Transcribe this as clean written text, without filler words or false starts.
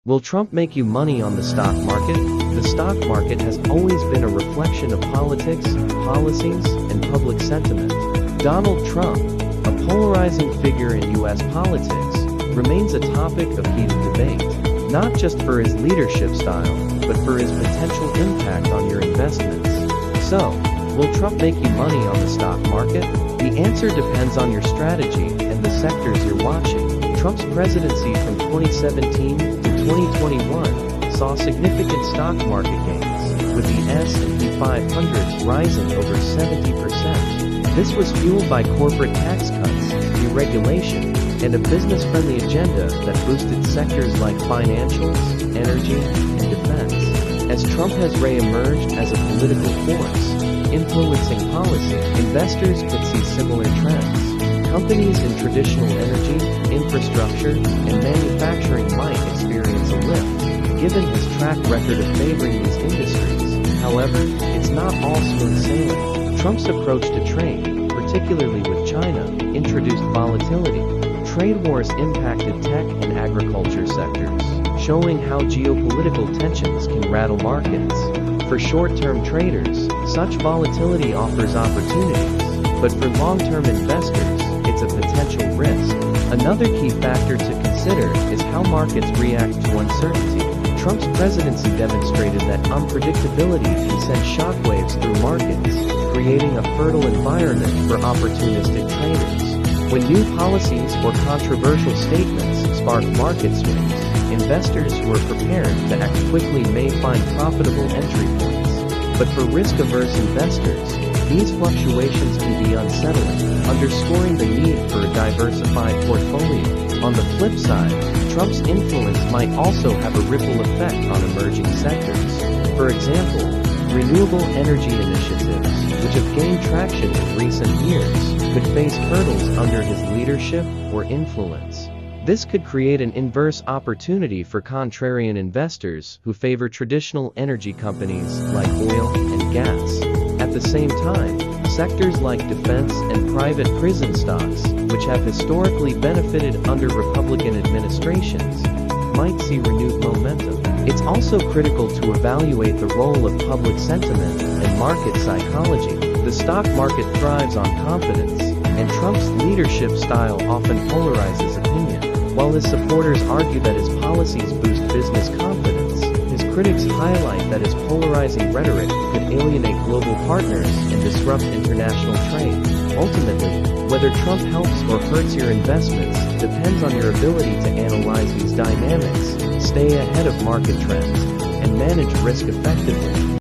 Will Trump make you money on the stock market? The stock market has always been a reflection of politics, policies, and public sentiment. Donald Trump, a polarizing figure in U.S. politics, remains a topic of heated debate, not just for his leadership style, but for his potential impact on your investments. So, will Trump make you money on the stock market? The answer depends on your strategy and the sectors you're watching. Trump's presidency from 2017 to 2021 saw significant stock market gains, with the S&P 500 rising over 70%. This was fueled by corporate tax cuts, deregulation, and a business-friendly agenda that boosted sectors like financials, energy, and defense. As Trump has re-emerged as a political force, influencing policy, investors could see similar trends. Companies in traditional energy, infrastructure, and manufacturing might experience a lift, given his track record of favoring these industries. However, it's not all smooth sailing. Trump's approach to trade, particularly with China, introduced volatility. Trade wars impacted tech and agriculture sectors, showing how geopolitical tensions can rattle markets. For short-term traders, such volatility offers opportunities, but for long-term investors, it's a potential risk. Another key factor to consider is how markets react to uncertainty. Trump's presidency demonstrated that unpredictability can send shockwaves through markets, creating a fertile environment for opportunistic traders. When new policies or controversial statements spark market swings, investors who are prepared to act quickly may find profitable entry points. But for risk-averse investors, these fluctuations can be unsettling, underscoring the need for a diversified portfolio. On the flip side, Trump's influence might also have a ripple effect on emerging sectors. For example, renewable energy initiatives, which have gained traction in recent years, could face hurdles under his leadership or influence. This could create an inverse opportunity for contrarian investors who favor traditional energy companies like oil and gas. At the same time, sectors like defense and private prison stocks, which have historically benefited under Republican administrations, might see renewed momentum. It's also critical to evaluate the role of public sentiment and market psychology. The stock market thrives on confidence, and Trump's leadership style often polarizes opinion. While his supporters argue that his policies boost business confidence, his critics highlight that his polarizing rhetoric could alienate global partners and disrupt international trade. Ultimately, whether Trump helps or hurts your investments depends on your ability to analyze these dynamics, stay ahead of market trends, and manage risk effectively.